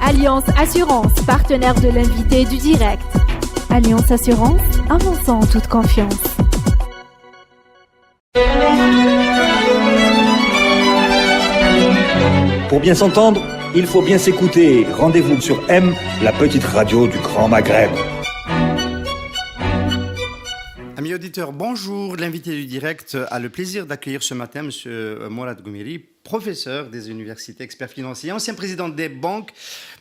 Alliance Assurance, partenaire de l'invité du direct. Alliance Assurance, avançons en toute confiance. Pour bien s'entendre, il faut bien s'écouter. Rendez-vous sur M, la petite radio du Grand Maghreb. Amis auditeurs, bonjour. L'invité du direct a le plaisir d'accueillir ce matin M. Mourad Goumiri, professeur des universités, expert financier, ancien président des banques.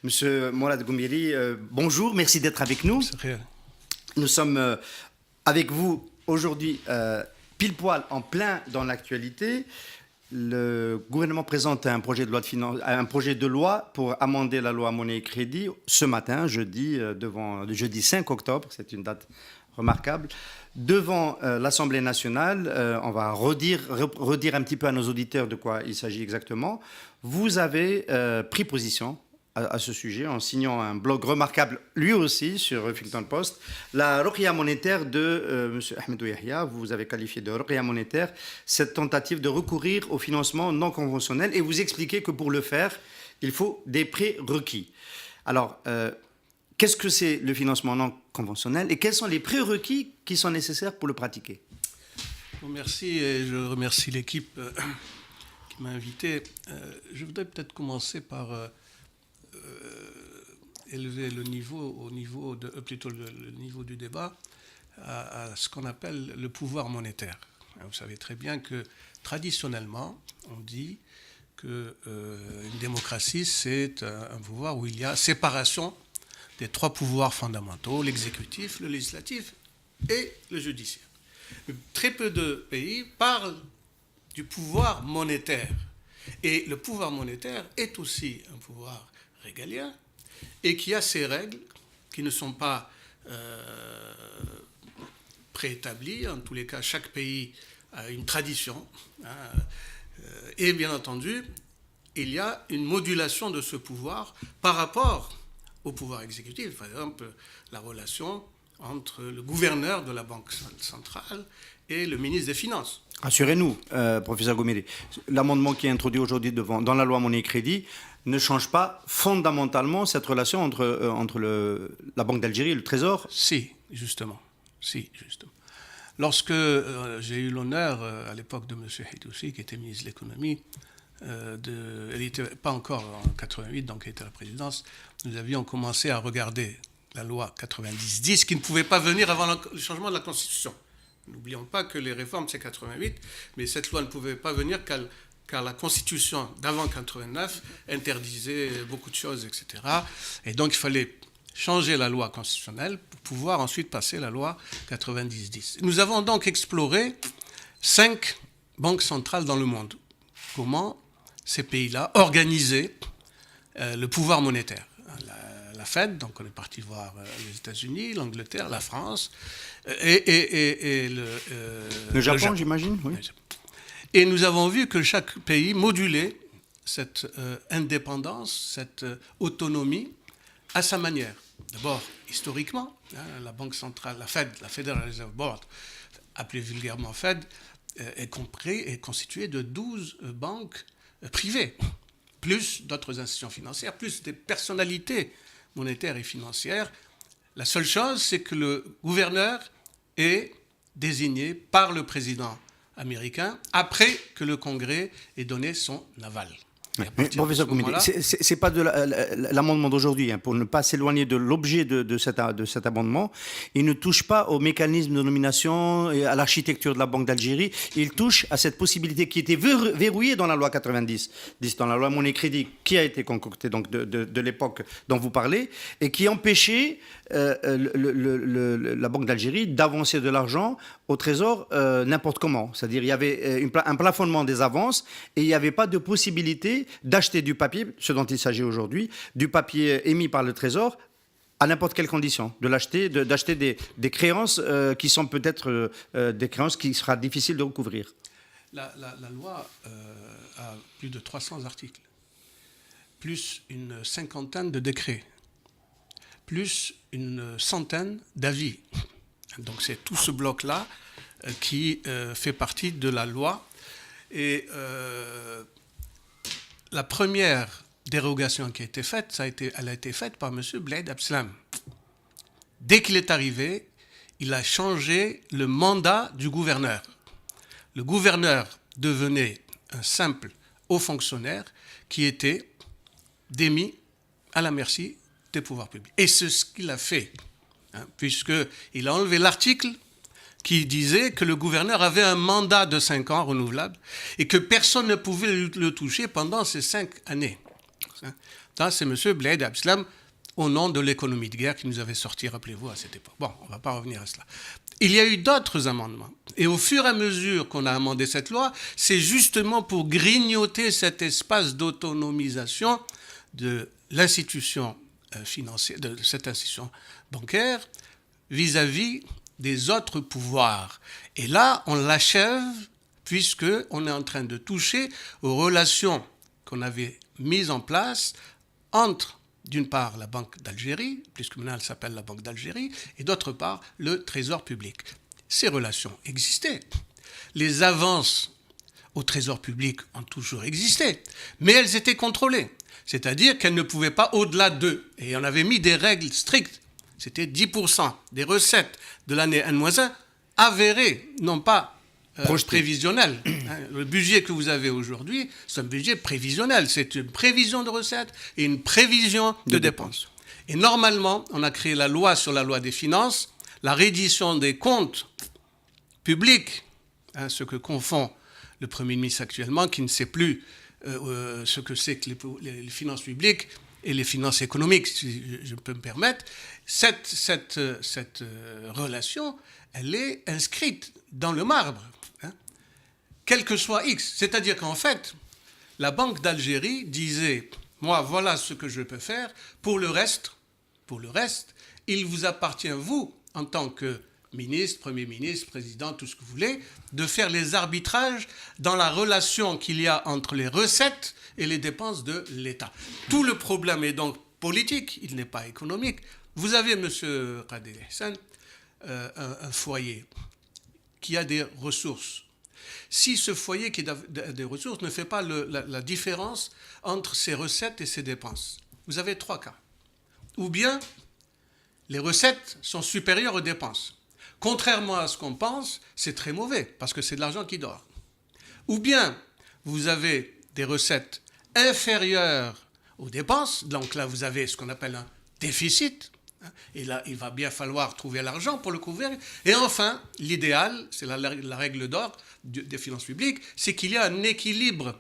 M. Mourad Goumiri, bonjour, merci d'être avec nous. Nous sommes avec vous aujourd'hui pile poil en plein dans l'actualité. Le gouvernement présente un projet de loi pour amender la loi monnaie et crédit ce matin, jeudi 5 octobre, c'est une date remarquable, devant l'Assemblée nationale. On va redire un petit peu à nos auditeurs de quoi il s'agit exactement. Vous avez pris position à ce sujet en signant un blog remarquable, lui aussi, sur Huffington Post. La ruqya monétaire de M. Ahmedou Yahya, vous avez qualifié de ruqya monétaire cette tentative de recourir au financement non conventionnel et vous expliquez que pour le faire, il faut des prérequis. Alors, qu'est-ce que c'est le financement non conventionnel et quels sont les prérequis qui sont nécessaires pour le pratiquer? Merci et je remercie l'équipe qui m'a invité. Je voudrais peut-être commencer par élever le niveau du débat à ce qu'on appelle le pouvoir monétaire. Vous savez très bien que traditionnellement, on dit qu'une démocratie, c'est un pouvoir où il y a séparation des trois pouvoirs fondamentaux, l'exécutif, le législatif et le judiciaire. Très peu de pays parlent du pouvoir monétaire. Et le pouvoir monétaire est aussi un pouvoir régalien et qui a ses règles qui ne sont pas préétablies. En tous les cas, chaque pays a une tradition. Et bien entendu, il y a une modulation de ce pouvoir par rapport au pouvoir exécutif. Par exemple, la relation entre le gouverneur de la Banque centrale et le ministre des Finances. Rassurez-nous, professeur Goumiri, l'amendement qui est introduit aujourd'hui dans la loi monnaie et crédit ne change pas fondamentalement cette relation entre la Banque d'Algérie et le Trésor? Si, justement. Lorsque j'ai eu l'honneur, à l'époque de M. Hitoussi, qui était ministre de l'économie, elle n'était pas encore en 88, donc il était à la présidence, nous avions commencé à regarder la loi 90-10, qui ne pouvait pas venir avant le changement de la Constitution. N'oublions pas que les réformes, c'est 88, mais cette loi ne pouvait pas venir car la Constitution d'avant 89 interdisait beaucoup de choses, etc. Et donc, il fallait changer la loi constitutionnelle pour pouvoir ensuite passer la loi 90-10. Nous avons donc exploré 5 banques centrales dans le monde. Comment ces pays-là organisaient le pouvoir monétaire. La Fed, donc on est parti voir les États-Unis, l'Angleterre, la France et le Japon, j'imagine, oui. Et nous avons vu que chaque pays modulait cette indépendance, cette autonomie à sa manière. D'abord, historiquement, la Banque centrale, la Fed, la Federal Reserve Board, appelée vulgairement Fed, est constituée de 12 banques privées, plus d'autres institutions financières, plus des personnalités monétaires et financières. La seule chose, c'est que le gouverneur est désigné par le président américain après que le Congrès ait donné son aval. Mais, professeur Goumiri, c'est pas de l'amendement d'aujourd'hui, pour ne pas s'éloigner de l'objet de cet amendement. Il ne touche pas au mécanisme de nomination et à l'architecture de la Banque d'Algérie. Il touche à cette possibilité qui était verrouillée dans la loi 90, dans la loi monnaie crédit, qui a été concoctée donc de l'époque dont vous parlez, et qui empêchait la Banque d'Algérie d'avancer de l'argent au Trésor n'importe comment. C'est-à-dire il y avait un plafonnement des avances et il n'y avait pas de possibilité d'acheter du papier, ce dont il s'agit aujourd'hui, du papier émis par le Trésor à n'importe quelle condition, d'acheter des créances qui sont peut-être des créances qui sera difficile de recouvrir. La loi a plus de 300 articles, plus une cinquantaine de décrets, plus une centaine d'avis. Donc c'est tout ce bloc-là qui fait partie de la loi. Et la première dérogation qui a été faite, elle a été faite par M. Bled Abslam. Dès qu'il est arrivé, il a changé le mandat du gouverneur. Le gouverneur devenait un simple haut fonctionnaire qui était démis à la merci des pouvoirs publics. Et c'est ce qu'il a fait, puisqu'il a enlevé l'article qui disait que le gouverneur avait un mandat de 5 ans renouvelable et que personne ne pouvait le toucher pendant ces 5 années. Ça, c'est M. Bled Abslam, au nom de l'économie de guerre qui nous avait sorti, rappelez-vous, à cette époque. Bon, on ne va pas revenir à cela. Il y a eu d'autres amendements. Et au fur et à mesure qu'on a amendé cette loi, c'est justement pour grignoter cet espace d'autonomisation de l'institution financière, de cette institution bancaire, vis-à-vis des autres pouvoirs. Et là, on l'achève, puisqu'on est en train de toucher aux relations qu'on avait mises en place entre, d'une part, la Banque d'Algérie, puisque maintenant elle s'appelle la Banque d'Algérie, et d'autre part, le Trésor public. Ces relations existaient. Les avances au Trésor public ont toujours existé, mais elles étaient contrôlées. C'est-à-dire qu'elles ne pouvaient pas au-delà d'eux. Et on avait mis des règles strictes. C'était 10% des recettes de l'année N-1 avérées, non pas prévisionnelles. Le budget que vous avez aujourd'hui, c'est un budget prévisionnel. C'est une prévision de recettes et une prévision de dépenses. Et normalement, on a créé la loi sur la loi des finances, la reddition des comptes publics, ce que confond le Premier ministre actuellement, qui ne sait plus ce que c'est que les finances publiques et les finances économiques, si je peux me permettre. Cette relation, elle est inscrite dans le marbre, quel que soit X. C'est-à-dire qu'en fait, la Banque d'Algérie disait, moi, voilà ce que je peux faire. Pour le reste, il vous appartient, vous, en tant que ministre, Premier ministre, président, tout ce que vous voulez, de faire les arbitrages dans la relation qu'il y a entre les recettes et les dépenses de l'État. Tout le problème est donc politique, il n'est pas économique. Vous avez, M. Khaled Hassan, un foyer qui a des ressources. Si ce foyer qui a des ressources ne fait pas la différence entre ses recettes et ses dépenses, vous avez 3 cas. Ou bien les recettes sont supérieures aux dépenses. Contrairement à ce qu'on pense, c'est très mauvais, parce que c'est de l'argent qui dort. Ou bien, vous avez des recettes inférieures aux dépenses, donc là, vous avez ce qu'on appelle un déficit, et là, il va bien falloir trouver l'argent pour le couvrir. Et enfin, l'idéal, c'est la règle d'or des finances publiques, c'est qu'il y a un équilibre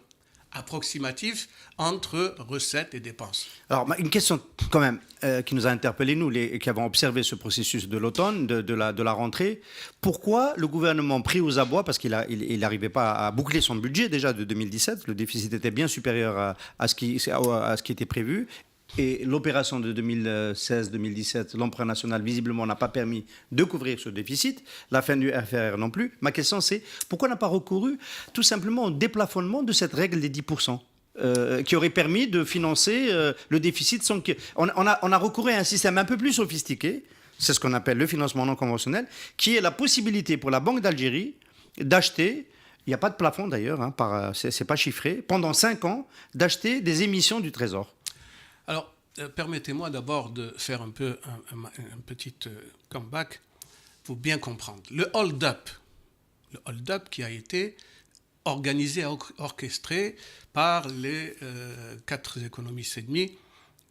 approximatif entre recettes et dépenses. Alors, une question quand même qui nous a interpellés, nous, qui avons observé ce processus de l'automne, de la rentrée. Pourquoi le gouvernement pris aux abois, parce qu'il n'arrivait pas à boucler son budget déjà de 2017, le déficit était bien supérieur à ce qui était prévu, et l'opération de 2016-2017, l'emprunt national, visiblement, n'a pas permis de couvrir ce déficit, la fin du RFR non plus. Ma question, c'est pourquoi on n'a pas recouru tout simplement au déplafonnement de cette règle des 10% qui aurait permis de financer le déficit sans que... On a recouru à un système un peu plus sophistiqué, c'est ce qu'on appelle le financement non conventionnel, qui est la possibilité pour la Banque d'Algérie d'acheter, il n'y a pas de plafond d'ailleurs, c'est pas chiffré, pendant 5 ans, d'acheter des émissions du Trésor. Alors, permettez-moi d'abord de faire un petit comeback pour bien comprendre. Le hold-up qui a été organisé, orchestré par les 4 économistes et demi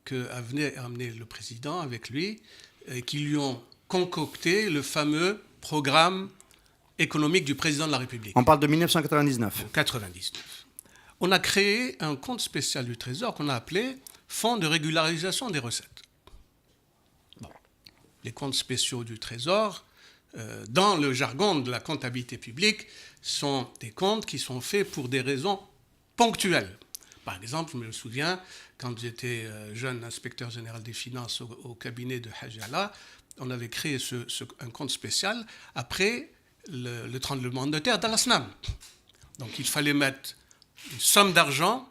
qu'a amené le président avec lui, et qui lui ont concocté le fameux programme économique du président de la République. On parle de 1999. 1999. On a créé un compte spécial du Trésor qu'on a appelé Fonds de régularisation des recettes. Bon. Les comptes spéciaux du Trésor, dans le jargon de la comptabilité publique, sont des comptes qui sont faits pour des raisons ponctuelles. Par exemple, je me souviens, quand j'étais jeune inspecteur général des finances au cabinet de Hadj Allah, on avait créé un compte spécial après le tremblement de terre d'Al-Asnam. Donc il fallait mettre une somme d'argent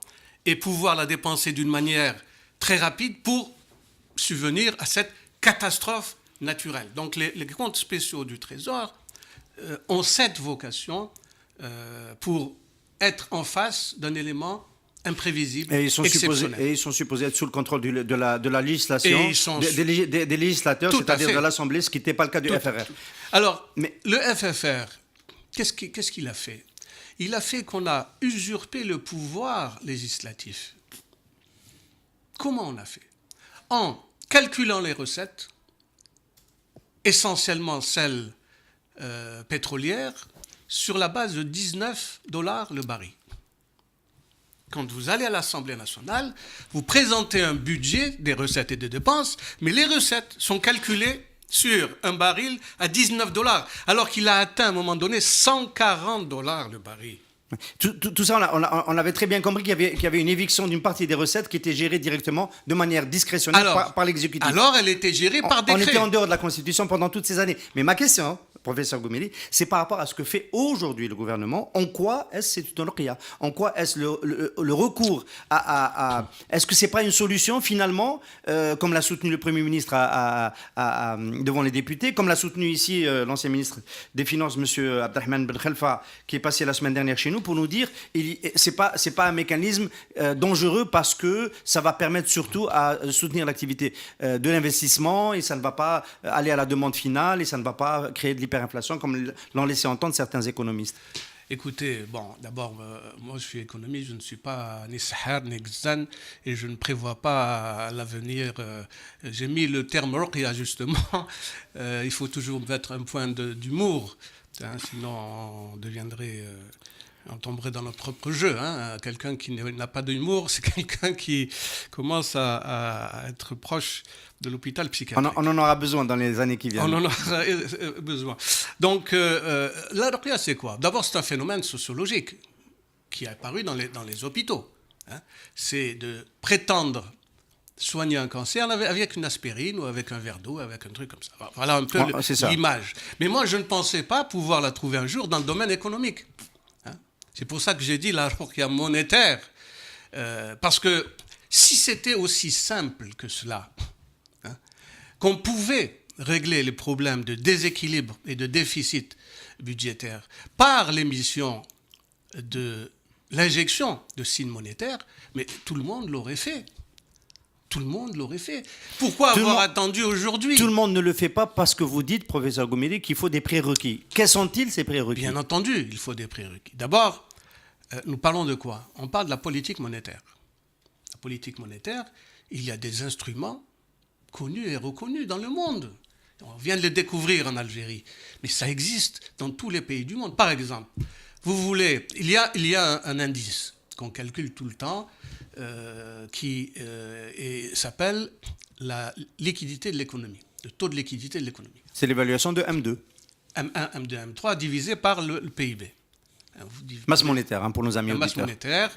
et pouvoir la dépenser d'une manière très rapide pour subvenir à cette catastrophe naturelle. Donc les comptes spéciaux du Trésor ont cette vocation pour être en face d'un élément imprévisible, Et ils sont exceptionnel. supposés être sous le contrôle de la législation, Et ils sont des législateurs, Tout à c'est-à-dire fait. de l'Assemblée, ce qui n'était pas le cas du FRR. Alors, Mais- le FFR, qu'est-ce qu'il a fait? Il a fait qu'on a usurpé le pouvoir législatif. Comment on a fait? En calculant les recettes, essentiellement celles pétrolières, sur la base de $19 le baril. Quand vous allez à l'Assemblée nationale, vous présentez un budget des recettes et des dépenses, mais les recettes sont calculées sur un baril à $19, alors qu'il a atteint à un moment donné $140 le baril. Tout ça, on avait très bien compris qu'il y avait une éviction d'une partie des recettes qui était gérée directement de manière discrétionnaire par l'exécutif. Alors, elle était gérée par On décret. était en dehors de la Constitution pendant toutes ces années. Mais ma question, professeur Goumeli, c'est par rapport à ce que fait aujourd'hui le gouvernement. En quoi est-ce que c'est une ruqya? En quoi est-ce le recours à est-ce que c'est pas une solution finalement, comme l'a soutenu le Premier ministre devant les députés, comme l'a soutenu ici l'ancien ministre des Finances, M. Abdelrahman Ben Khelfa, qui est passé la semaine dernière chez nous pour nous dire c'est pas un mécanisme dangereux parce que ça va permettre surtout à soutenir l'activité de l'investissement et ça ne va pas aller à la demande finale et ça ne va pas créer de l'hyperinflation comme l'ont laissé entendre certains économistes. Écoutez, bon, d'abord, moi je suis économiste, je ne suis pas ni sahar ni ghzan et je ne prévois pas à l'avenir. J'ai mis le terme ruqya justement. Il faut toujours mettre un point d'humour, hein, sinon on deviendrait. On tomberait dans notre propre jeu. Hein. Quelqu'un qui n'a pas d'humour, c'est quelqu'un qui commence à être proche de l'hôpital psychiatrique. On en aura besoin dans les années qui viennent. On en aura besoin. Donc, la ruqya, c'est quoi? D'abord, c'est un phénomène sociologique qui est apparu dans les hôpitaux. Hein. C'est de prétendre soigner un cancer avec une aspirine ou avec un verre d'eau, avec un truc comme ça. Voilà un peu l'image. Mais moi, je ne pensais pas pouvoir la trouver un jour dans le domaine économique. C'est pour ça que j'ai dit la ruqya monétaire. Parce que si c'était aussi simple que cela, hein, qu'on pouvait régler les problèmes de déséquilibre et de déficit budgétaire par l'émission de l'injection de signes monétaires, mais tout le monde l'aurait fait. Tout le monde l'aurait fait. Pourquoi avoir attendu aujourd'hui? Tout le monde ne le fait pas parce que vous dites, professeur Goumeli, qu'il faut des prérequis. Quels sont-ils ces prérequis? Bien entendu, il faut des prérequis. D'abord, nous parlons de quoi? On parle de la politique monétaire. La politique monétaire, il y a des instruments connus et reconnus dans le monde. On vient de les découvrir en Algérie. Mais ça existe dans tous les pays du monde. Par exemple, il y a un indice qu'on calcule tout le temps qui s'appelle la liquidité de l'économie, le taux de liquidité de l'économie. C'est l'évaluation de M2. M1, M2, M3 divisé par le PIB. Masse monétaire, hein, pour nos amis auditeurs. Masse monétaire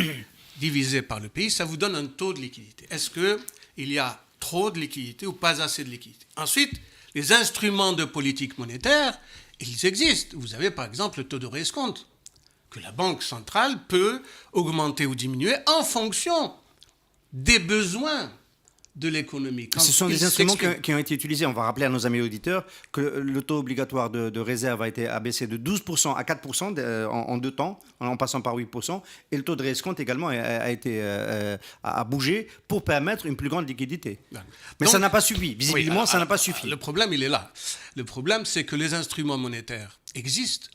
divisé par le pays, ça vous donne un taux de liquidité. Est-ce qu'il y a trop de liquidité ou pas assez de liquidité? Ensuite, les instruments de politique monétaire, ils existent. Vous avez par exemple le taux de réescompte, que la Banque centrale peut augmenter ou diminuer en fonction des besoins de l'économie. Ce sont des instruments qui ont été utilisés. On va rappeler à nos amis auditeurs que le taux obligatoire de réserve a été abaissé de 12% à 4% en 2 temps, en passant par 8%. Et le taux de réescompte également a bougé pour permettre une plus grande liquidité. Mais donc, ça n'a pas suffi. Visiblement, ça n'a pas suffi. Le problème, il est là. Le problème, c'est que les instruments monétaires existent,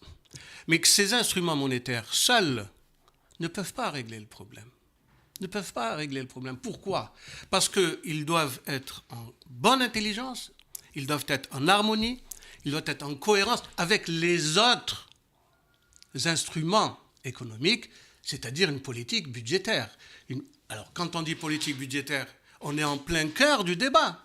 mais que ces instruments monétaires seuls ne peuvent pas régler le problème. Ne peuvent pas régler le problème. Pourquoi? Parce qu'ils doivent être en bonne intelligence, ils doivent être en harmonie, ils doivent être en cohérence avec les autres instruments économiques, c'est-à-dire une politique budgétaire. Alors, quand on dit politique budgétaire, on est en plein cœur du débat.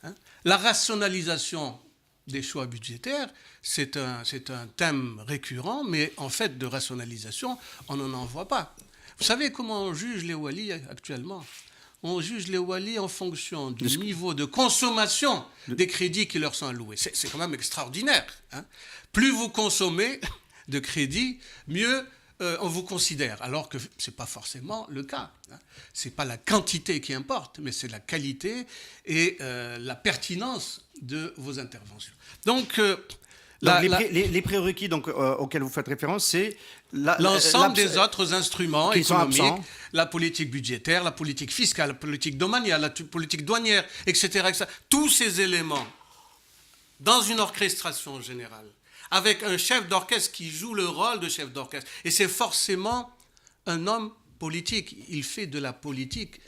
Hein? La rationalisation des choix budgétaires, c'est un thème récurrent, mais en fait, de rationalisation, on n'en voit pas. Vous savez comment on juge les walis actuellement? On juge les walis en fonction du niveau de consommation des crédits qui leur sont alloués. C'est quand même extraordinaire. Hein? Plus vous consommez de crédits, mieux on vous considère. Alors que ce n'est pas forcément le cas. Hein? Ce n'est pas la quantité qui importe, mais c'est la qualité et la pertinence de vos interventions. Donc, Les prérequis auxquels vous faites référence, c'est l'ensemble des autres instruments économiques, absents. La politique budgétaire, la politique fiscale, la politique domaniale, la politique douanière, etc. Tous ces éléments, dans une orchestration générale, avec un chef d'orchestre qui joue le rôle de chef d'orchestre. Et c'est forcément un homme politique. Il fait de la politique.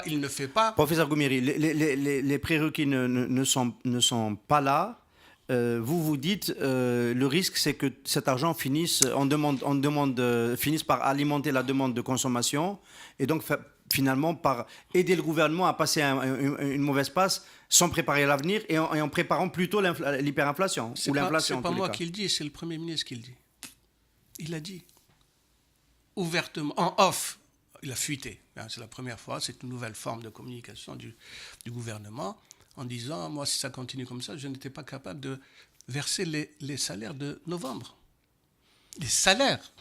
Il ne fait pas... Professeur Goumiri, les prérequis ne sont pas là. Vous dites le risque, c'est que cet argent finisse par alimenter la demande de consommation et donc finalement par aider le gouvernement à passer une mauvaise passe sans préparer l'avenir et en préparant plutôt l'hyperinflation ou l'inflation. C'est pas moi qui le dis, c'est le Premier ministre qui le dit. Il a dit ouvertement, en off, il a fuité. C'est la première fois, c'est une nouvelle forme de communication du gouvernement en disant, moi si ça continue comme ça, je n'étais pas capable de verser les salaires de novembre. Les salaires.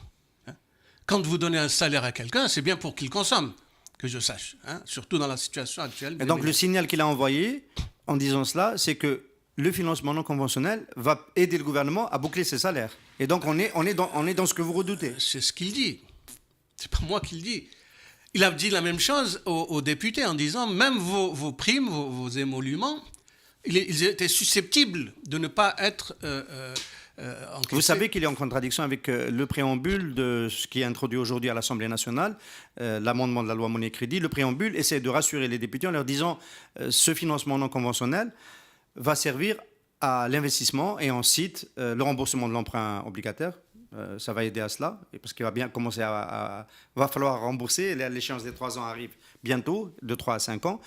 Quand vous donnez un salaire à quelqu'un, c'est bien pour qu'il consomme, que je sache, surtout dans la situation actuelle. Et donc le signal qu'il a envoyé en disant cela, c'est que le financement non conventionnel va aider le gouvernement à boucler ses salaires. Et donc on est dans ce que vous redoutez. C'est ce qu'il dit. C'est pas moi qui le dis. Il a dit la même chose aux députés en disant même vos primes, vos émoluments, ils étaient susceptibles de ne pas être encaissés. Vous savez qu'il est en contradiction avec le préambule de ce qui est introduit aujourd'hui à l'Assemblée nationale, l'amendement de la loi monnaie-crédit. Le préambule essaie de rassurer les députés en leur disant ce financement non conventionnel va servir à l'investissement et ensuite le remboursement de l'emprunt obligataire. Ça va aider à cela, parce qu'il va bien commencer va falloir rembourser. L'échéance des 3 ans arrive bientôt, de 3 à 5 ans.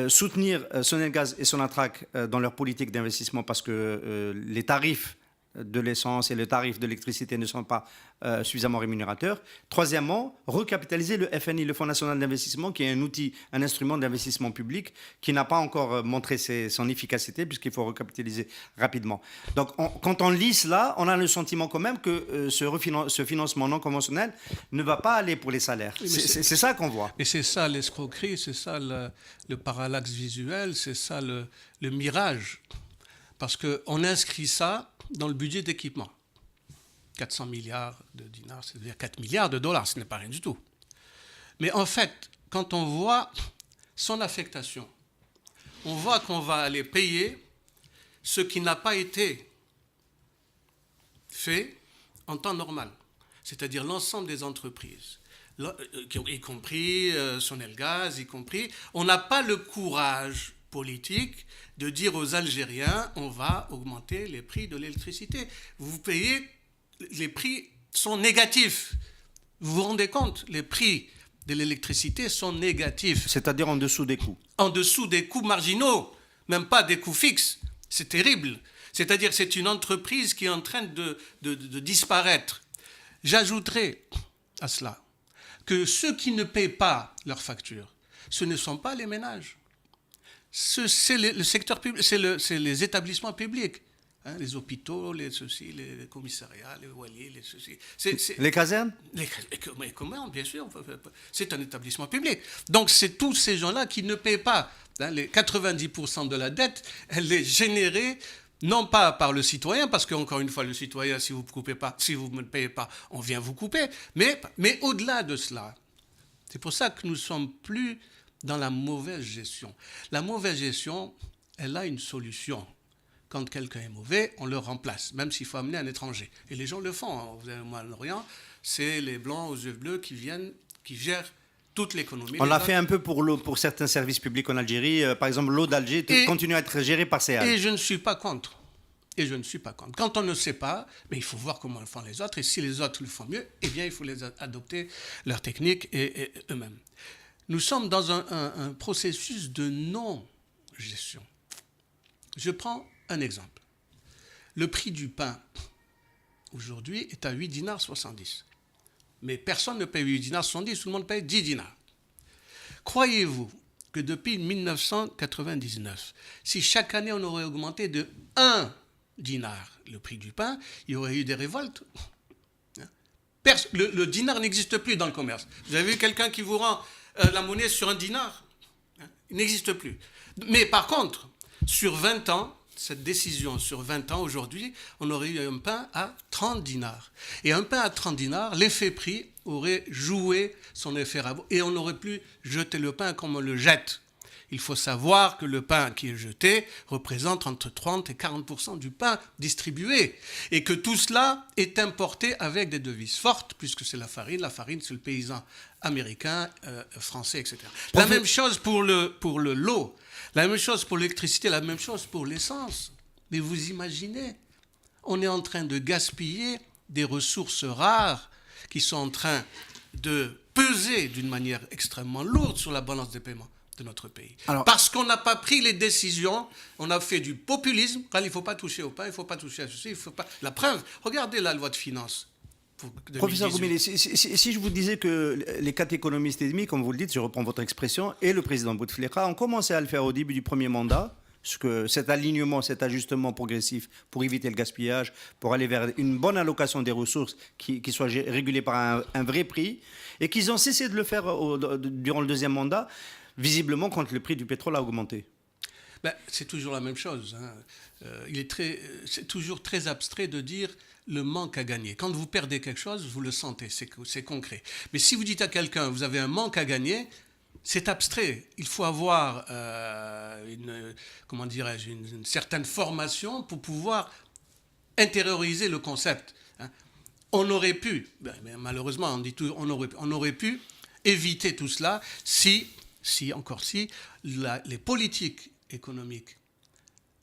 Soutenir Sonelgaz et Sonatrach dans leur politique d'investissement parce que les tarifs de l'essence et les tarifs de l'électricité ne sont pas suffisamment rémunérateurs. Troisièmement, recapitaliser le FNI, le Fonds national d'investissement, qui est un outil, un instrument d'investissement public qui n'a pas encore montré son efficacité puisqu'il faut recapitaliser rapidement. Donc quand on lit cela, on a le sentiment quand même que ce financement non conventionnel ne va pas aller pour les salaires. Oui, c'est ça qu'on voit. Et c'est ça l'escroquerie, c'est ça le parallaxe visuel, c'est ça le mirage. Parce qu'on inscrit ça dans le budget d'équipement. 400 milliards de dinars, c'est-à-dire 4 milliards de dollars, ce n'est pas rien du tout. Mais en fait, quand on voit son affectation, on voit qu'on va aller payer ce qui n'a pas été fait en temps normal, c'est-à-dire l'ensemble des entreprises, y compris Sonelgaz, y compris, on n'a pas le courage politique de dire aux Algériens on va augmenter les prix de l'électricité. Vous payez, les prix sont négatifs. Vous vous rendez compte, les prix de l'électricité sont négatifs. C'est-à-dire en dessous des coûts. En dessous des coûts marginaux, même pas des coûts fixes. C'est terrible. C'est-à-dire que c'est une entreprise qui est en train de disparaître. J'ajouterai à cela que ceux qui ne payent pas leurs factures, ce ne sont pas les ménages. C'est le secteur public, c'est les établissements publics, les hôpitaux, les commissariats, les wali, les ceci. Les casernes. Les communs, bien sûr. C'est un établissement public. Donc c'est tous ces gens-là qui ne paient pas. Les 90% de la dette, elle est générée non pas par le citoyen, parce qu'encore une fois, le citoyen, si vous ne payez pas, on vient vous couper. Mais au-delà de cela, c'est pour ça que nous ne sommes plus dans la mauvaise gestion. La mauvaise gestion, elle a une solution. Quand quelqu'un est mauvais, on le remplace, même s'il faut amener un étranger. Et les gens le font. Vous avez au Moyen-Orient, c'est les Blancs aux yeux bleus qui gèrent toute l'économie. On l'a fait un peu pour certains services publics en Algérie. Par exemple, l'eau d'Alger continue à être gérée par CEAL. Et je ne suis pas contre. Quand on ne sait pas, mais il faut voir comment le font les autres. Et si les autres le font mieux, eh bien, il faut les adopter, leurs techniques et eux-mêmes. Nous sommes dans un processus de non-gestion. Je prends un exemple. Le prix du pain, aujourd'hui, est à 8 dinars 70. Mais personne ne paye 8 dinars 70, tout le monde paye 10 dinars. Croyez-vous que depuis 1999, si chaque année on aurait augmenté de 1 dinar le prix du pain, il y aurait eu des révoltes? Le dinar n'existe plus dans le commerce. Vous avez vu quelqu'un qui vous rend la monnaie sur 1 dinar? Il n'existe plus. Mais par contre, sur 20 ans, cette décision sur 20 ans, aujourd'hui, on aurait eu un pain à 30 dinars. Et un pain à 30 dinars, l'effet prix aurait joué son effet rabot. Et on n'aurait plus jeté le pain comme on le jette. Il faut savoir que le pain qui est jeté représente entre 30 et 40% du pain distribué. Et que tout cela est importé avec des devises fortes, puisque c'est la farine. La farine, c'est le paysan américain, français, etc. La même chose pour l'eau, la même chose pour l'électricité, la même chose pour l'essence. Mais vous imaginez, on est en train de gaspiller des ressources rares qui sont en train de peser d'une manière extrêmement lourde sur la balance des paiements de notre pays. Alors, parce qu'on n'a pas pris les décisions, on a fait du populisme, quand il ne faut pas toucher au pain, il ne faut pas toucher à ceci, il ne faut pas... La preuve, regardez la loi de finances. Professeur Goumeli, si je vous disais que les 4 économistes et demi, comme vous le dites, je reprends votre expression, et le président Bouteflika ont commencé à le faire au début du premier mandat, cet alignement, cet ajustement progressif pour éviter le gaspillage, pour aller vers une bonne allocation des ressources qui soit régulée par un vrai prix, et qu'ils ont cessé de le faire durant le deuxième mandat, visiblement quand le prix du pétrole a augmenté. C'est toujours la même chose. C'est toujours très abstrait de dire le manque à gagner. Quand vous perdez quelque chose, vous le sentez, c'est concret. Mais si vous dites à quelqu'un, vous avez un manque à gagner, c'est abstrait. Il faut avoir une certaine formation pour pouvoir intérioriser le concept. On aurait pu, malheureusement, on dit tout, on aurait pu éviter tout cela si les politiques économiques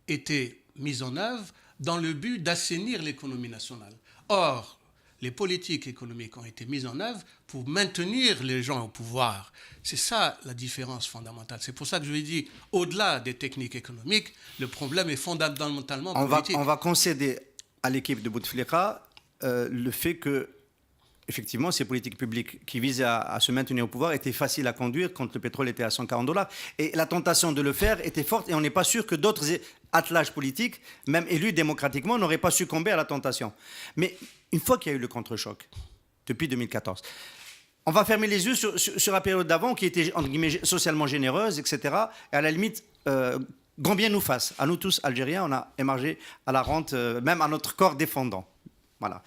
étaient mises en œuvre dans le but d'assainir l'économie nationale. Or, les politiques économiques ont été mises en œuvre pour maintenir les gens au pouvoir. C'est ça la différence fondamentale. C'est pour ça que je lui dis, au-delà des techniques économiques, le problème est fondamentalement politique. On va concéder à l'équipe de Bouteflika le fait que effectivement, ces politiques publiques qui visaient à se maintenir au pouvoir étaient faciles à conduire quand le pétrole était à $140. Et la tentation de le faire était forte et on n'est pas sûr que d'autres attelages politiques, même élus démocratiquement, n'auraient pas succombé à la tentation. Mais une fois qu'il y a eu le contre-choc, depuis 2014, on va fermer les yeux sur la période d'avant qui était, entre guillemets, socialement généreuse, etc. Et à la limite, grand bien nous fasse. À nous tous, Algériens, on a émargé à la rente, même à notre corps défendant. Voilà.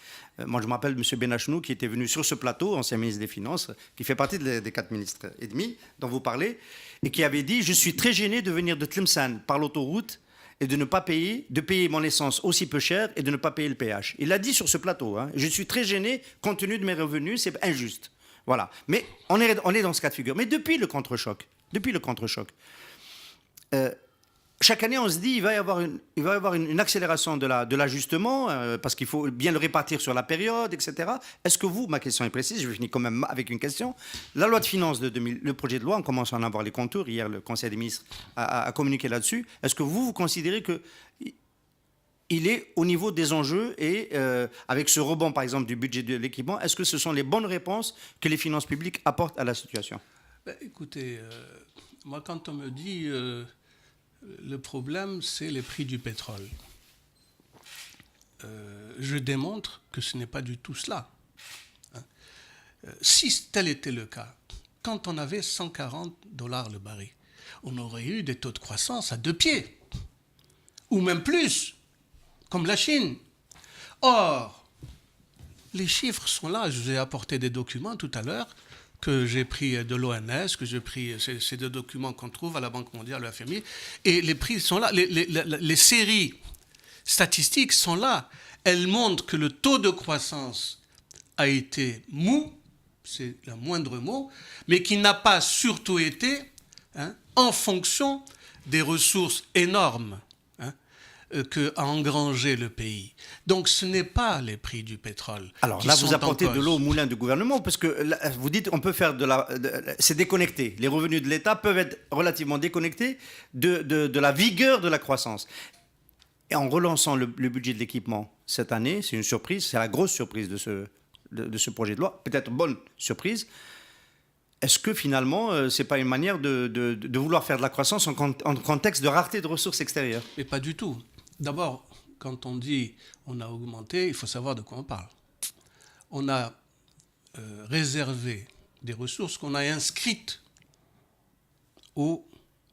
Moi, je me rappelle M. Benachnou qui était venu sur ce plateau, ancien ministre des Finances, qui fait partie des 4 ministres et demi dont vous parlez, et qui avait dit « Je suis très gêné de venir de Tlemcen par l'autoroute et de payer mon essence aussi peu cher et de ne pas payer le péage. » Il l'a dit sur ce plateau. Je suis très gêné compte tenu de mes revenus, c'est injuste. Voilà. Mais on est dans ce cas de figure. Mais depuis le contre-choc, chaque année, on se dit qu'il va y avoir une accélération de l'ajustement parce qu'il faut bien le répartir sur la période, etc. Est-ce que vous, ma question est précise, je finis quand même avec une question. La loi de finances de 2000, le projet de loi, on commence à en avoir les contours. Hier, le Conseil des ministres a communiqué là-dessus. Est-ce que vous considérez qu'il est au niveau des enjeux et avec ce rebond, par exemple, du budget de l'équipement, est-ce que ce sont les bonnes réponses que les finances publiques apportent à la situation ? Écoutez, moi, quand on me dit... le problème, c'est les prix du pétrole. Je démontre que ce n'est pas du tout cela. Si tel était le cas, quand on avait $140 le baril, on aurait eu des taux de croissance à 2 pieds, ou même plus, comme la Chine. Or, les chiffres sont là. Je vous ai apporté des documents tout à l'heure que j'ai pris de l'ONS, que j'ai pris, c'est des documents qu'on trouve à la Banque mondiale, le FMI, et les prix sont là, les séries statistiques sont là. Elles montrent que le taux de croissance a été mou, c'est le moindre mot, mais qui n'a pas surtout été en fonction des ressources énormes qu'a engrangé le pays. Donc ce n'est pas les prix du pétrole. Alors là, vous apportez de l'eau au moulin du gouvernement, parce que là, vous dites on peut faire c'est déconnecté. Les revenus de l'État peuvent être relativement déconnectés de la vigueur de la croissance. Et en relançant le budget de l'équipement cette année, c'est une surprise, c'est la grosse surprise de ce projet de loi, peut-être bonne surprise. Est-ce que finalement, ce n'est pas une manière de vouloir faire de la croissance en contexte de rareté de ressources extérieures ? Mais pas du tout. D'abord, quand on dit on a augmenté, il faut savoir de quoi on parle. On a réservé des ressources qu'on a inscrites au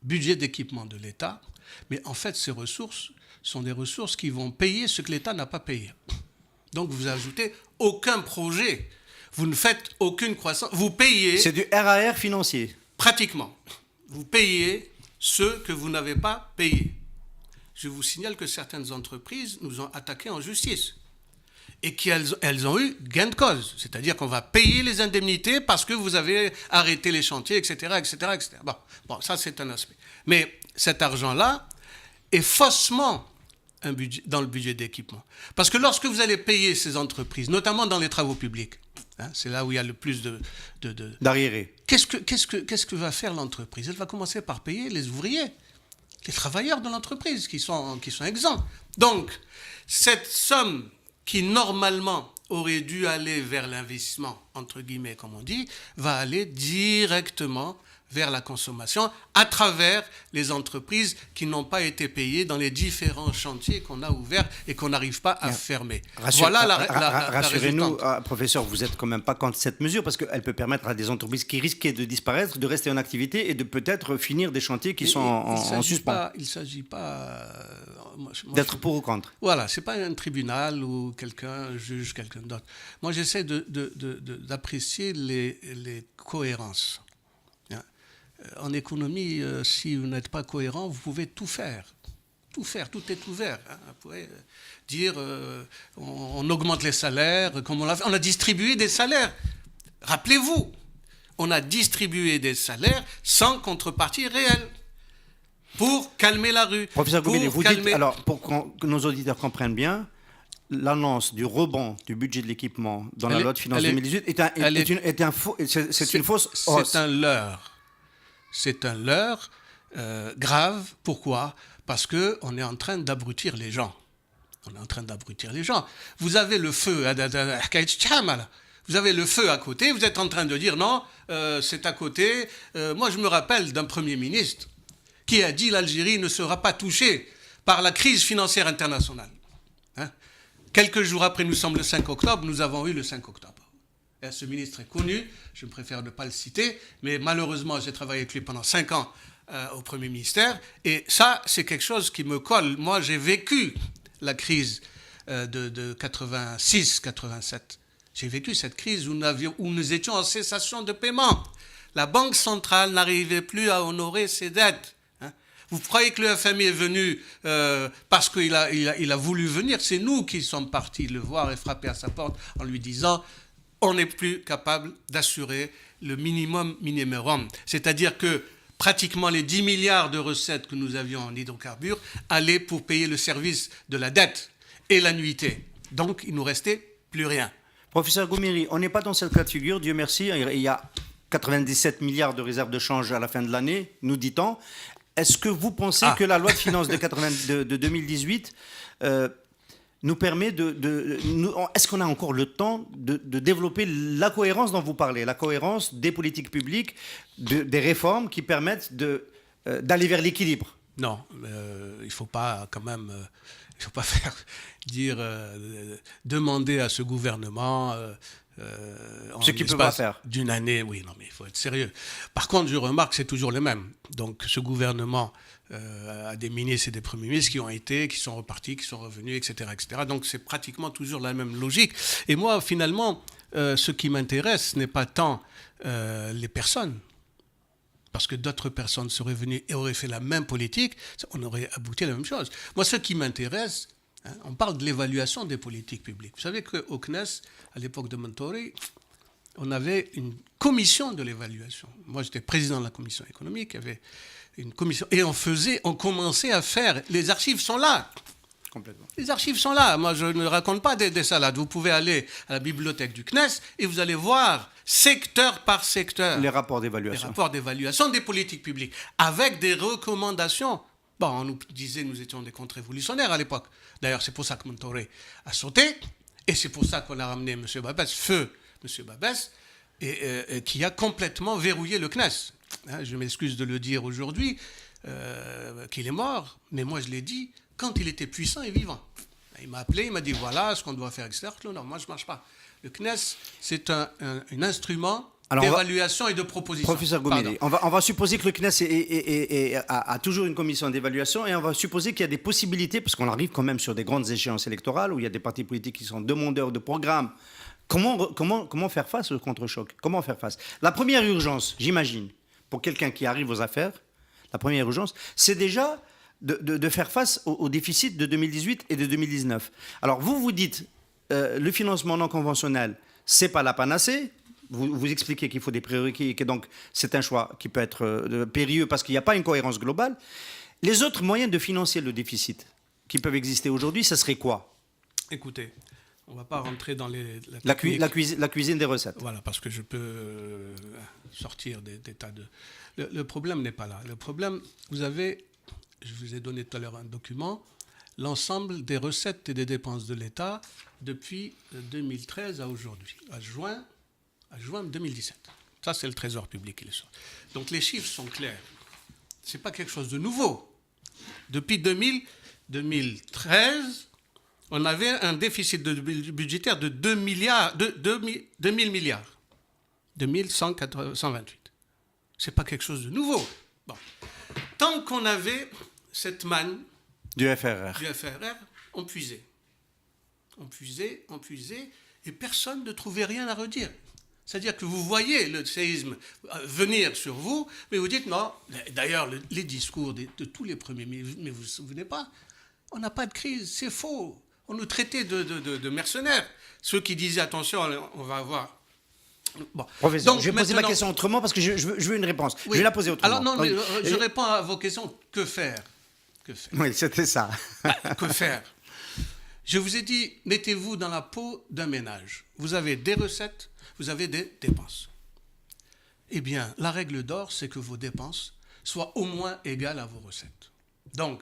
budget d'équipement de l'État, mais en fait, ces ressources sont des ressources qui vont payer ce que l'État n'a pas payé. Donc vous ajoutez aucun projet, vous ne faites aucune croissance, vous payez... C'est du RAR financier. Pratiquement. Vous payez ceux que vous n'avez pas payés. Je vous signale que certaines entreprises nous ont attaqués en justice et qu'elles ont eu gain de cause. C'est-à-dire qu'on va payer les indemnités parce que vous avez arrêté les chantiers, etc., etc., etc. Bon, ça c'est un aspect. Mais cet argent-là est faussement dans le budget d'équipement. Parce que lorsque vous allez payer ces entreprises, notamment dans les travaux publics, c'est là où il y a le plus d'arriérés. Qu'est-ce que va faire l'entreprise? Elle va commencer par payer les ouvriers, les travailleurs de l'entreprise qui sont exempts. Donc, cette somme qui normalement aurait dû aller vers l'investissement, entre guillemets comme on dit, va aller directement vers la consommation à travers les entreprises qui n'ont pas été payées dans les différents chantiers qu'on a ouverts et qu'on n'arrive pas à fermer. Voilà la rassurez-nous, professeur, vous n'êtes quand même pas contre cette mesure parce qu'elle peut permettre à des entreprises qui risquaient de disparaître de rester en activité et de peut-être finir des chantiers qui sont en suspens. Il ne s'agit pas d'être pour ou contre. Voilà, ce n'est pas un tribunal où quelqu'un juge quelqu'un d'autre. Moi, j'essaie d'apprécier les cohérences. En économie, si vous n'êtes pas cohérent, vous pouvez tout faire. Tout faire, tout est ouvert. Vous pouvez dire, on augmente les salaires, comme on l'a fait. On a distribué des salaires. Rappelez-vous, on a distribué des salaires sans contrepartie réelle pour calmer la rue. Professeur Goumili, vous dites, alors, pour que nos auditeurs comprennent bien, l'annonce du rebond du budget de l'équipement dans la loi de finances 2018 c'est une fausse hausse. C'est un leurre. C'est un leurre grave. Pourquoi? Parce qu'on est en train d'abrutir les gens. On est en train d'abrutir les gens. Vous avez le feu. Vous avez le feu à côté. Vous êtes en train de dire non, c'est à côté. Moi, je me rappelle d'un Premier ministre qui a dit l'Algérie ne sera pas touchée par la crise financière internationale. Quelques jours après, nous sommes le 5 octobre, nous avons eu le 5 octobre. Et ce ministre est connu, je préfère ne pas le citer, mais malheureusement, j'ai travaillé avec lui pendant 5 ans au Premier ministère, et ça, c'est quelque chose qui me colle. Moi, j'ai vécu la crise de 86-87. J'ai vécu cette crise où nous étions en cessation de paiement. La Banque centrale n'arrivait plus à honorer ses dettes. Vous croyez que le FMI est venu parce qu'il a voulu venir? C'est nous qui sommes partis le voir et frapper à sa porte en lui disant on n'est plus capable d'assurer le minimum. C'est-à-dire que pratiquement les 10 milliards de recettes que nous avions en hydrocarbures allaient pour payer le service de la dette et l'annuité. Donc, il ne nous restait plus rien. Professeur Goumiri, on n'est pas dans cette cas de figure, Dieu merci. Il y a 97 milliards de réserves de change à la fin de l'année, nous dit-on. Est-ce que vous pensez que la loi de finances de 2018 nous permet est-ce qu'on a encore le temps de développer la cohérence dont vous parlez, la cohérence des politiques publiques, des réformes qui permettent d'aller vers l'équilibre? Non, il ne faut pas quand même, il faut pas faire demander à ce gouvernement ce qu'il ne peut pas faire d'une année. Oui, non, mais il faut être sérieux. Par contre, je remarque que c'est toujours les mêmes. Donc, ce gouvernement a des ministres et des premiers ministres qui ont été, qui sont repartis, qui sont revenus, etc., etc. Donc, c'est pratiquement toujours la même logique. Et moi, finalement, ce qui m'intéresse n'est pas tant les personnes, parce que d'autres personnes seraient venues et auraient fait la même politique, on aurait abouti à la même chose. Moi, ce qui m'intéresse, on parle de l'évaluation des politiques publiques. Vous savez qu'au CNES, à l'époque de Montori, on avait une commission de l'évaluation. Moi, j'étais président de la commission économique, il y avait une commission, et on commençait à faire, les archives sont là. Complètement. Les archives sont là. Moi, je ne raconte pas des salades. Vous pouvez aller à la bibliothèque du CNES et vous allez voir, secteur par secteur, les rapports d'évaluation. Les rapports d'évaluation des politiques publiques, avec des recommandations. Bon, on nous disait nous étions des contre-révolutionnaires à l'époque. D'ailleurs, c'est pour ça que Montori a sauté, et c'est pour ça qu'on a ramené M. Babès, feu M. Babès, et qui a complètement verrouillé le CNES. Je m'excuse de le dire aujourd'hui, qu'il est mort, mais moi je l'ai dit, quand il était puissant et vivant. Il m'a appelé, il m'a dit voilà ce qu'on doit faire, etc. Non, moi je ne marche pas. Le CNES, c'est un instrument d'évaluation et de proposition. Professeur Goumiri, on va supposer que le CNES a toujours une commission d'évaluation et on va supposer qu'il y a des possibilités, parce qu'on arrive quand même sur des grandes échéances électorales où il y a des partis politiques qui sont demandeurs de programmes. Comment faire face au contre-choc? Comment faire face? La première urgence, j'imagine, pour quelqu'un qui arrive aux affaires, la première urgence, c'est déjà de faire face au déficit de 2018 et de 2019. Alors vous dites, le financement non conventionnel, c'est pas la panacée. Vous expliquez qu'il faut des prérequis et que donc c'est un choix qui peut être périlleux parce qu'il n'y a pas une cohérence globale. Les autres moyens de financer le déficit qui peuvent exister aujourd'hui, ça serait quoi? Écoutez, on ne va pas rentrer dans la cuisine des recettes. Voilà, parce que je peux sortir des tas de... Le problème n'est pas là. Le problème, vous avez, je vous ai donné tout à l'heure un document, l'ensemble des recettes et des dépenses de l'État depuis 2013 à aujourd'hui, à juin 2017. Ça, c'est le Trésor public qui les sort. Donc les chiffres sont clairs. Ce n'est pas quelque chose de nouveau. Depuis 2013, on avait un déficit budgétaire de 2 000 milliards. 2128. Ce n'est pas quelque chose de nouveau. Bon. Tant qu'on avait cette manne du FRR, on puisait. On puisait, et personne ne trouvait rien à redire. C'est-à-dire que vous voyez le séisme venir sur vous, mais vous dites non. D'ailleurs, les discours de tous les premiers ministres, mais vous ne vous souvenez pas, on n'a pas de crise, c'est faux. On nous traitait de mercenaires. Ceux qui disaient attention, on va avoir... Bon. Professeur, donc, je vais poser ma question autrement parce que je veux une réponse. Oui. Je vais la poser autrement. Alors non, mais je réponds à vos questions. Que faire? Oui, c'était ça. Que faire? Je vous ai dit, mettez-vous dans la peau d'un ménage. Vous avez des recettes, vous avez des dépenses. Eh bien, la règle d'or, c'est que vos dépenses soient au moins égales à vos recettes. Donc,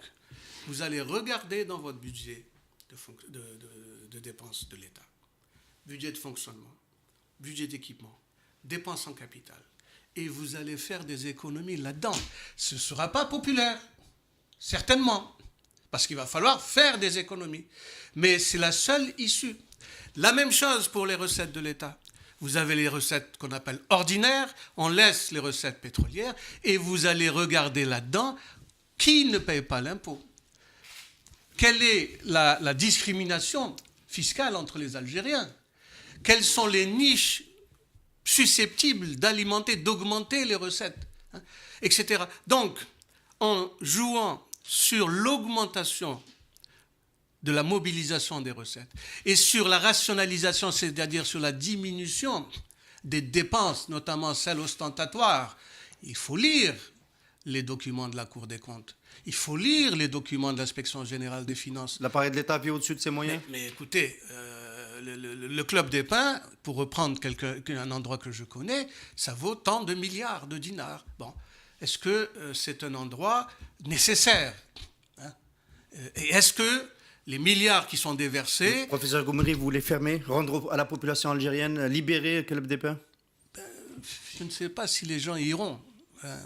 vous allez regarder dans votre budget de dépenses de l'État, budget de fonctionnement, budget d'équipement, dépenses en capital, et vous allez faire des économies là-dedans. Ce ne sera pas populaire, certainement, parce qu'il va falloir faire des économies. Mais c'est la seule issue. La même chose pour les recettes de l'État. Vous avez les recettes qu'on appelle ordinaires, on laisse les recettes pétrolières, et vous allez regarder là-dedans qui ne paye pas l'impôt. Quelle est la discrimination fiscale entre les Algériens? Quelles sont les niches susceptibles d'alimenter, d'augmenter les recettes, etc. Donc, en jouant sur l'augmentation de la mobilisation des recettes et sur la rationalisation, c'est-à-dire sur la diminution des dépenses, notamment celles ostentatoires, il faut lire les documents de la Cour des comptes. Il faut lire les documents de l'Inspection générale des finances. L'appareil de l'État vit au-dessus de ses moyens. Mais écoutez, le Club des Pins, pour reprendre un endroit que je connais, ça vaut tant de milliards de dinars. Bon, est-ce que c'est un endroit nécessaire, et est-ce que les milliards qui sont déversés... Professeur Goumiri, vous voulez fermer, rendre à la population algérienne, libérer le Club des Pins? Je ne sais pas si les gens y iront,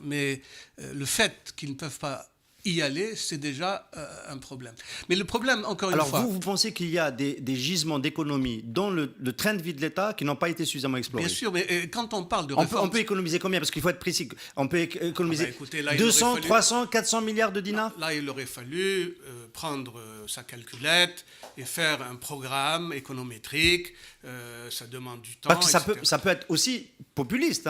mais le fait qu'ils ne peuvent pas y aller, c'est déjà un problème. Mais le problème, encore une fois... Alors vous pensez qu'il y a des gisements d'économie dans le train de vie de l'État qui n'ont pas été suffisamment explorés? Bien sûr, mais quand on parle de réforme... On peut économiser combien? Parce qu'il faut être précis. On peut économiser écoutez, là, 200, 300, 400 milliards de dinars? Là, il aurait fallu prendre sa calculette et faire un programme économétrique. Ça demande du temps, parce que ça peut être aussi populiste.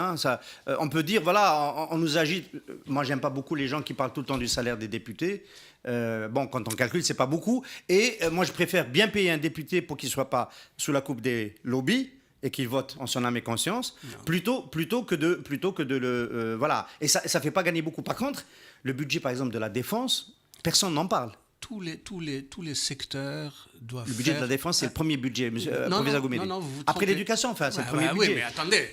On peut dire, voilà, on nous agite... Moi, j'aime pas beaucoup les gens qui parlent tout le temps du salaire des députés. Bon, quand on calcule, c'est pas beaucoup. Et moi, je préfère bien payer un député pour qu'il soit pas sous la coupe des lobbies et qu'il vote en son âme et conscience, plutôt que de le... voilà. Et ça fait pas gagner beaucoup. Par contre, le budget, par exemple, de la défense, personne n'en parle. Tous les secteurs doivent Le budget de la défense, c'est le premier budget, professeur Goumiri. Après l'éducation, enfin, c'est le premier budget. Oui, mais attendez.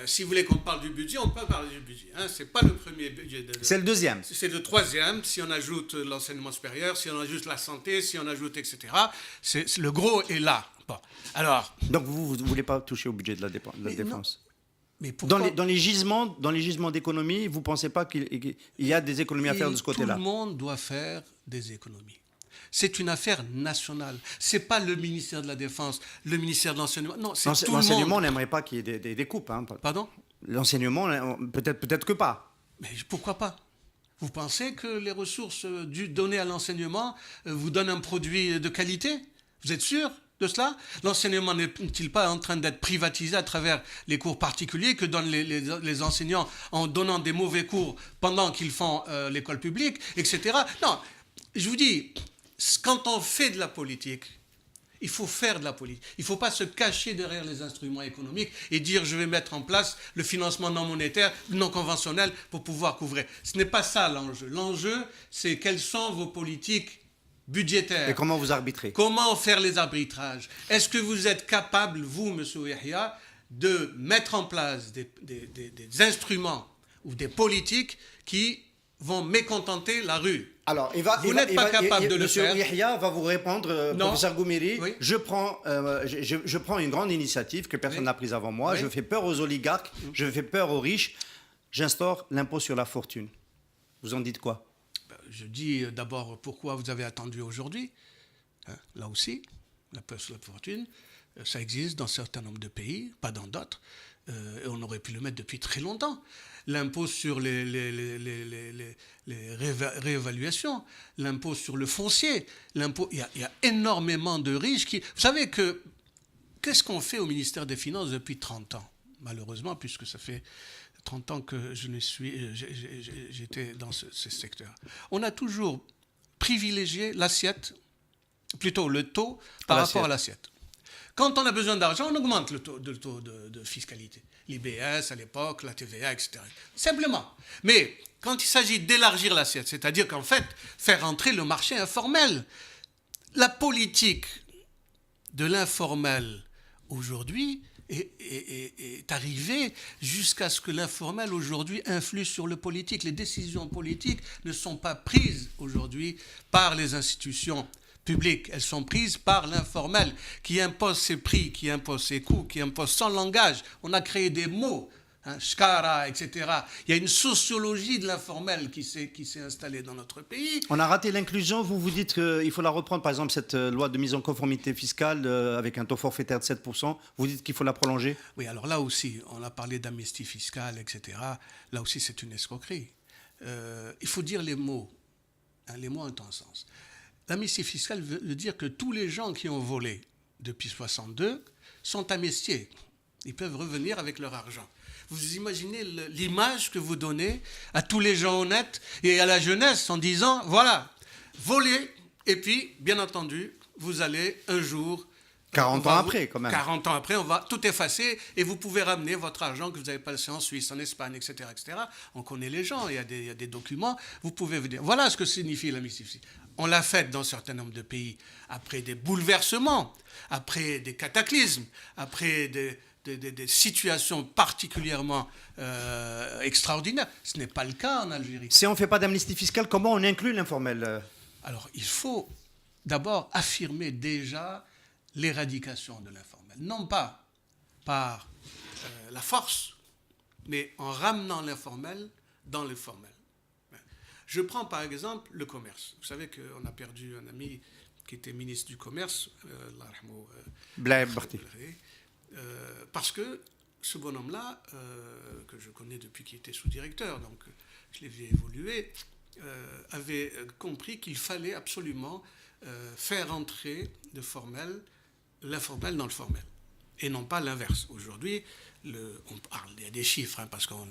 Si vous voulez qu'on parle du budget, on peut parler du budget. Ce n'est pas le premier budget. C'est le deuxième. C'est le troisième, si on ajoute l'enseignement supérieur, si on ajoute la santé, si on ajoute, etc. Le gros est là. Bon. Alors, donc vous ne voulez pas toucher au budget de la défense? Mais pourquoi? Dans les gisements d'économie, vous ne pensez pas qu'il y a des économies à faire de ce côté-là? Tout le monde doit faire des économies. C'est une affaire nationale. Ce n'est pas le ministère de la Défense, le ministère de l'Enseignement. Non, c'est tout le monde. L'enseignement, on n'aimerait pas qu'il y ait des coupes. Pardon? L'enseignement, peut-être que pas. Mais pourquoi pas? Vous pensez que les ressources données à l'enseignement vous donnent un produit de qualité? Vous êtes sûr de cela? L'enseignement n'est-il pas en train d'être privatisé à travers les cours particuliers que donnent les enseignants en donnant des mauvais cours pendant qu'ils font l'école publique, etc. Non, je vous dis, quand on fait de la politique, il faut faire de la politique. Il ne faut pas se cacher derrière les instruments économiques et dire je vais mettre en place le financement non monétaire, non conventionnel pour pouvoir couvrir. Ce n'est pas ça l'enjeu. L'enjeu, c'est quelles sont vos politiques budgétaires. Et comment vous arbitrez? Comment faire les arbitrages? Est-ce que vous êtes capable, vous, M. Yahya, de mettre en place des instruments ou des politiques qui vont mécontenter la rue? Alors, vous n'êtes pas capable de le faire. Monsieur Yahya va vous répondre, professeur Goumiri. Oui. Je prends une grande initiative que personne n'a prise avant moi. Oui. Je fais peur aux oligarques, je fais peur aux riches. J'instaure l'impôt sur la fortune. Vous en dites quoi? Je dis d'abord pourquoi vous avez attendu aujourd'hui. Là aussi, l'impôt sur la fortune, ça existe dans un certain nombre de pays, pas dans d'autres. Et on aurait pu le mettre depuis très longtemps. L'impôt sur les réévaluations, l'impôt sur le foncier, l'impôt. Il y a énormément de riches qui. Vous savez qu'est-ce qu'on fait au ministère des Finances depuis 30 ans? Malheureusement, puisque ça fait 30 ans que j'étais dans ce secteur. On a toujours privilégié l'assiette, plutôt le taux par rapport à l'assiette. Quand on a besoin d'argent, on augmente le taux de fiscalité. L'IBS à l'époque, la TVA, etc. Simplement. Mais quand il s'agit d'élargir l'assiette, c'est-à-dire qu'en fait, faire entrer le marché informel, la politique de l'informel aujourd'hui est arrivée jusqu'à ce que l'informel aujourd'hui influe sur le politique. Les décisions politiques ne sont pas prises aujourd'hui par les institutions publiques, elles sont prises par l'informel qui impose ses prix, qui impose ses coûts, qui impose son langage. On a créé des mots, shkara, etc. Il y a une sociologie de l'informel qui s'est installée dans notre pays. On a raté l'inclusion. Vous dites qu'il faut la reprendre, par exemple, cette loi de mise en conformité fiscale avec un taux forfaitaire de 7%. Vous dites qu'il faut la prolonger? Oui, alors là aussi, on a parlé d'amnistie fiscale, etc. Là aussi, c'est une escroquerie. Il faut dire les mots. Les mots ont un sens. L'amnistie fiscale veut dire que tous les gens qui ont volé depuis 1962 sont amnistiés. Ils peuvent revenir avec leur argent. Vous imaginez l'image que vous donnez à tous les gens honnêtes et à la jeunesse en disant, voilà, volez, et puis, bien entendu, vous allez un jour... 40 ans après, quand même. 40 ans après, on va tout effacer et vous pouvez ramener votre argent que vous avez passé en Suisse, en Espagne, etc., etc. On connaît les gens, il y a des documents. Vous pouvez vous dire, voilà ce que signifie l'amnistie fiscale. On l'a fait dans un certain nombre de pays après des bouleversements, après des cataclysmes, après des situations particulièrement extraordinaires. Ce n'est pas le cas en Algérie. Si on ne fait pas d'amnistie fiscale, comment on inclut l'informel? Alors, il faut d'abord affirmer déjà l'éradication de l'informel. Non pas par la force, mais en ramenant l'informel dans le formel. Je prends par exemple le commerce. Vous savez qu'on a perdu un ami qui était ministre du Commerce, parce que ce bonhomme-là, que je connais depuis qu'il était sous-directeur, donc je l'ai vu évoluer, avait compris qu'il fallait absolument faire entrer l'informel dans le formel, et non pas l'inverse. Aujourd'hui, on parle, il y a des chiffres, parce qu'on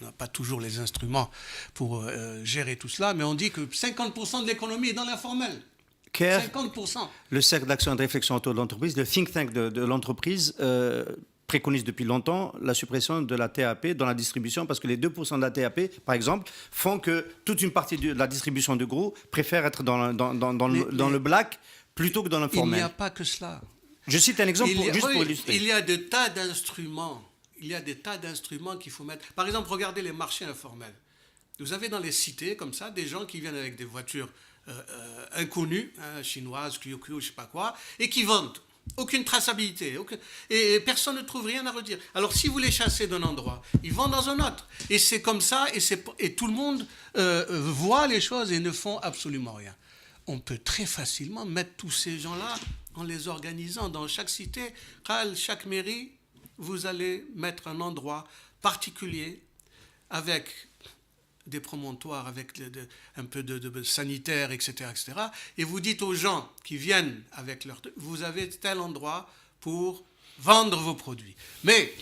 n'a pas toujours les instruments pour gérer tout cela, mais on dit que 50% de l'économie est dans l'informel. 50%. Le Cercle d'action et de réflexion autour de l'entreprise, le think tank de l'entreprise, préconise depuis longtemps la suppression de la TAP dans la distribution, parce que les 2% de la TAP, par exemple, font que toute une partie de la distribution de gros préfère être dans le black plutôt que dans le formel. Il n'y a pas que cela. Je cite un exemple juste pour illustrer. Il y a des tas d'instruments. Il y a des tas d'instruments qu'il faut mettre. Par exemple, regardez les marchés informels. Vous avez dans les cités, comme ça, des gens qui viennent avec des voitures inconnues, chinoises, QQ, je ne sais pas quoi, et qui vendent. Aucune traçabilité. Et personne ne trouve rien à redire. Alors, si vous les chassez d'un endroit, ils vont dans un autre. Et c'est comme ça, et tout le monde voit les choses et ne font absolument rien. On peut très facilement mettre tous ces gens-là en les organisant dans chaque cité, chaque mairie, vous allez mettre un endroit particulier avec des promontoires, avec un peu de sanitaire, etc., etc. Et vous dites aux gens qui viennent avec leur... Vous avez tel endroit pour vendre vos produits. Mais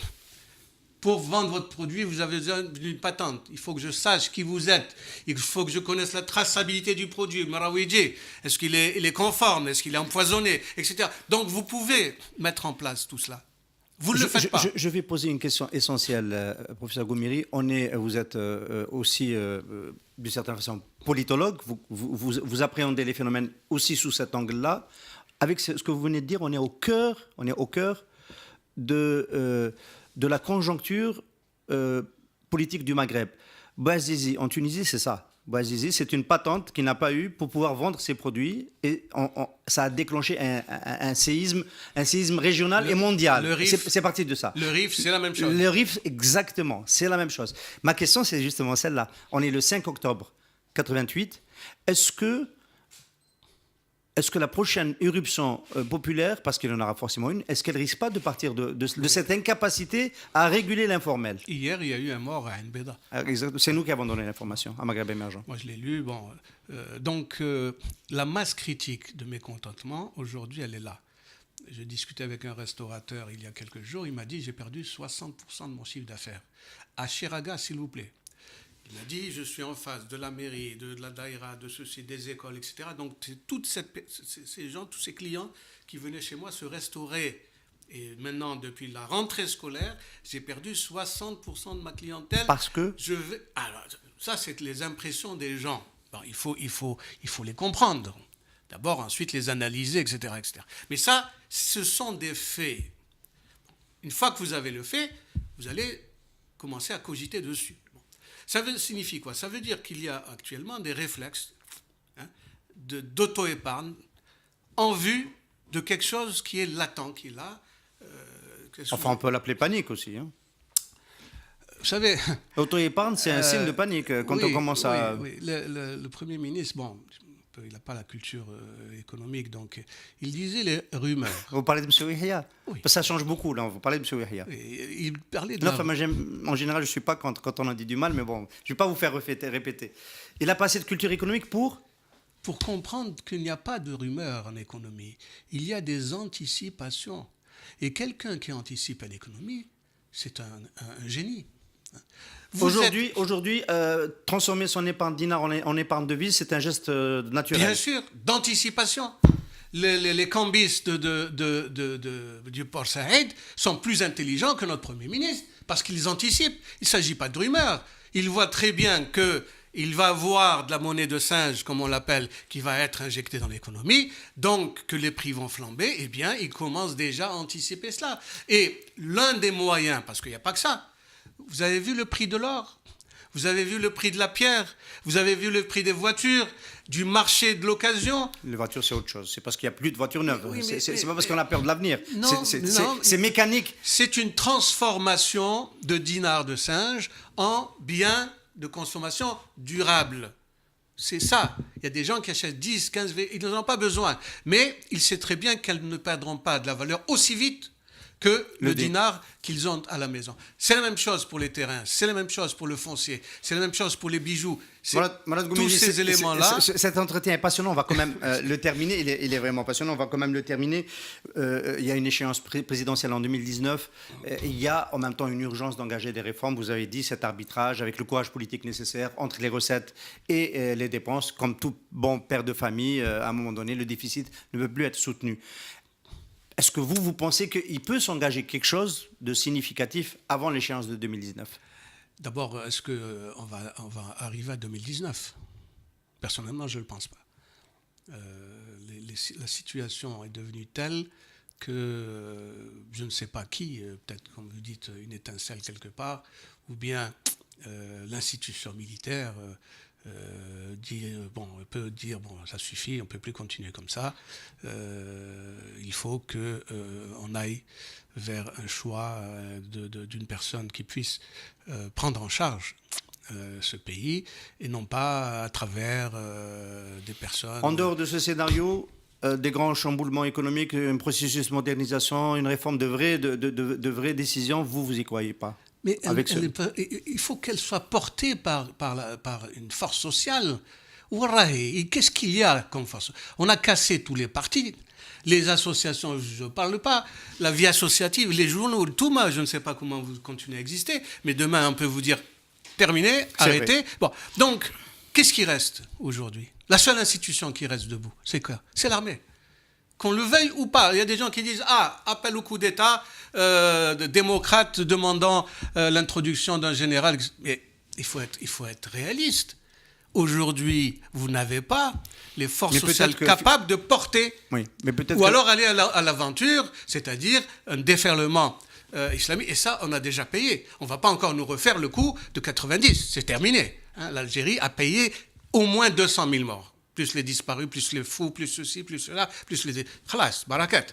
pour vendre votre produit, vous avez besoin d'une patente. Il faut que je sache qui vous êtes. Il faut que je connaisse la traçabilité du produit. Marawiji, est-ce qu'il est conforme? Est-ce qu'il est empoisonné? Etc. Donc vous pouvez mettre en place tout cela. Vous ne le faites pas. Je vais poser une question essentielle, professeur Goumiri. Vous êtes aussi, d'une certaine façon, politologue. Vous appréhendez les phénomènes aussi sous cet angle-là. Avec ce que vous venez de dire, on est au cœur de la conjoncture politique du Maghreb. Bouazizi, en Tunisie, c'est ça. Bouazizi, c'est une patente qu'il n'a pas eue pour pouvoir vendre ses produits et ça a déclenché un séisme régional et mondial. C'est parti de ça. Le RIF, c'est la même chose. Le RIF, exactement, c'est la même chose. Ma question, c'est justement celle-là. On est le 5 octobre 88. Est-ce que la prochaine éruption populaire, parce qu'il y en aura forcément une, est-ce qu'elle ne risque pas de partir de cette incapacité à réguler l'informel? Hier, il y a eu un mort à Nbeda. C'est nous qui avons donné l'information à Maghreb émergent. Moi, je l'ai lu. Bon, donc, la masse critique de mécontentement, aujourd'hui, elle est là. Je discutais avec un restaurateur il y a quelques jours. Il m'a dit, j'ai perdu 60% de mon chiffre d'affaires. À Chiraga, s'il vous plaît. Il m'a dit, je suis en face de la mairie, de la daïra, de ceci, des écoles, etc. Donc, ces gens, tous ces clients qui venaient chez moi se restaurer. Et maintenant, depuis la rentrée scolaire, j'ai perdu 60% de ma clientèle. Parce que alors, ça, c'est les impressions des gens. Bon, il faut les comprendre. D'abord, ensuite, les analyser, etc., etc. Mais ça, ce sont des faits. Une fois que vous avez le fait, vous allez commencer à cogiter dessus. Ça signifie quoi? Ça veut dire qu'il y a actuellement des réflexes d'auto-épargne en vue de quelque chose qui est latent, qui est là. Enfin, on peut l'appeler panique aussi. Hein. Vous savez... Auto-épargne, c'est un signe de panique quand on commence à... Oui. Le Premier ministre, bon, il n'a pas la culture économique, donc il disait les rumeurs. Vous parlez de M. Yahya? Oui. Ça change beaucoup, là. Vous parlez de M. Yahya. Il parlait de... Non, enfin, en général, je ne suis pas quand on a dit du mal, mais bon, je ne vais pas vous faire répéter. Il a pas assez de culture économique pour comprendre qu'il n'y a pas de rumeurs en économie. Il y a des anticipations. Et quelqu'un qui anticipe en économie, c'est un génie. Aujourd'hui, transformer son épargne dinar en épargne devise, c'est un geste naturel. Bien sûr, d'anticipation. Les cambistes du Port Saïd sont plus intelligents que notre Premier ministre, parce qu'ils anticipent. Il ne s'agit pas de rumeurs. Ils voient très bien qu'il va avoir de la monnaie de singe, comme on l'appelle, qui va être injectée dans l'économie, donc que les prix vont flamber, eh bien, ils commencent déjà à anticiper cela. Et l'un des moyens, parce qu'il n'y a pas que ça, vous avez vu le prix de l'or, vous avez vu le prix de la pierre, vous avez vu le prix des voitures, du marché de l'occasion. Les voitures, c'est autre chose. C'est parce qu'il n'y a plus de voitures neuves. Oui, c'est pas parce qu'on a peur de l'avenir. Non, c'est mécanique. C'est une transformation de dinars de singe en biens de consommation durable. C'est ça. Il y a des gens qui achètent 10, 15, ils n'en ont pas besoin. Mais ils savent très bien qu'elles ne perdront pas de la valeur aussi vite que le dinar qu'ils ont à la maison. C'est la même chose pour les terrains, c'est la même chose pour le foncier, c'est la même chose pour les bijoux. Tous ces éléments-là... Cet entretien est passionnant, on va quand même le terminer, il est vraiment passionnant, on va quand même le terminer. Il y a une échéance présidentielle en 2019, il y a en même temps une urgence d'engager des réformes, vous avez dit cet arbitrage avec le courage politique nécessaire entre les recettes et les dépenses, comme tout bon père de famille, à un moment donné, le déficit ne peut plus être soutenu. Est-ce que vous pensez qu'il peut s'engager quelque chose de significatif avant l'échéance de 2019 ? D'abord, est-ce qu'on va arriver à 2019 ? Personnellement, je ne le pense pas. La situation est devenue telle que je ne sais pas qui, peut-être comme vous dites, une étincelle quelque part, ou bien l'institution militaire peut dire bon, ça suffit, on ne peut plus continuer comme ça. Il faut qu'on aille vers un choix d'une personne qui puisse prendre en charge ce pays et non pas à travers des personnes... En dehors de ce scénario, des grands chamboulements économiques, un processus de modernisation, une réforme de vraies décisions, vous y croyez pas ? Mais il faut qu'elle soit portée par une force sociale. Et qu'est-ce qu'il y a comme force? On a cassé tous les partis, les associations, je ne parle pas, la vie associative, les journaux, tout mal, je ne sais pas comment vous continuez à exister, mais demain on peut vous dire terminé, arrêtez. Bon, donc, qu'est-ce qui reste aujourd'hui? La seule institution qui reste debout, c'est quoi? C'est l'armée. Qu'on le veuille ou pas, il y a des gens qui disent « Ah, appel au coup d'État, démocrate demandant l'introduction d'un général. » Mais il faut être réaliste. Aujourd'hui, vous n'avez pas les forces sociales capables de porter, ou alors aller à l'aventure, c'est-à-dire un déferlement islamique. Et ça, on a déjà payé. On ne va pas encore nous refaire le coup de 90. C'est terminé. Hein, l'Algérie a payé au moins 200 000 morts. Plus les disparus, plus les fous, plus ceci, plus cela, plus les... Khalas, barakat.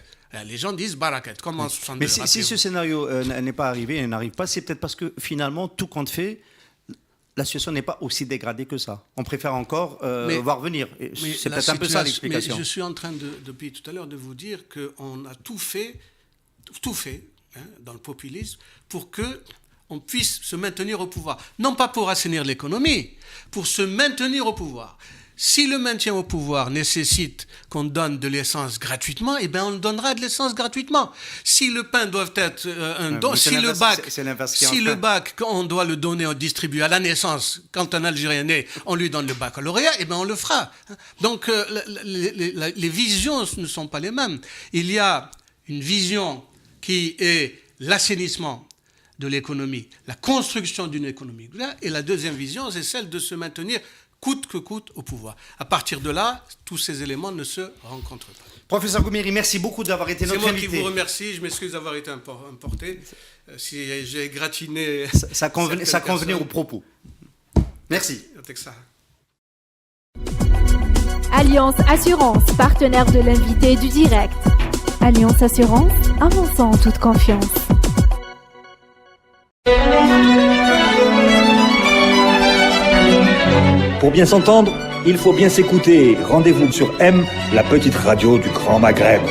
Les gens disent barakat, comme en 62. Mais si ce scénario n'est pas arrivé et n'arrive pas, c'est peut-être parce que finalement, tout compte fait, la situation n'est pas aussi dégradée que ça. On préfère encore voir venir. C'est peut-être un peu ça l'explication. Mais je suis en train, depuis tout à l'heure, de vous dire qu'on a tout fait hein, dans le populisme pour qu'on puisse se maintenir au pouvoir. Non pas pour assainir l'économie, pour se maintenir au pouvoir. Si le maintien au pouvoir nécessite qu'on donne de l'essence gratuitement, eh bien on donnera de l'essence gratuitement. Si le pain doit être un don, si le bac, on doit le donner, on distribue à la naissance, quand un Algérien naît, on lui donne le baccalauréat, eh bien on le fera. Donc les visions ne sont pas les mêmes. Il y a une vision qui est l'assainissement de l'économie, la construction d'une économie. Et la deuxième vision, c'est celle de se maintenir coûte que coûte au pouvoir. À partir de là, tous ces éléments ne se rencontrent pas. Professeur Goumiri, merci beaucoup d'avoir été notre invité. C'est moi qui vous remercie. Je m'excuse d'avoir été importé. Si j'ai gratiné... Ça convenait au propos. Merci. Alliance Assurance, partenaire de l'invité du direct. Alliance Assurance, avançant en toute confiance. Pour bien s'entendre, il faut bien s'écouter. Rendez-vous sur M, la petite radio du Grand Maghreb.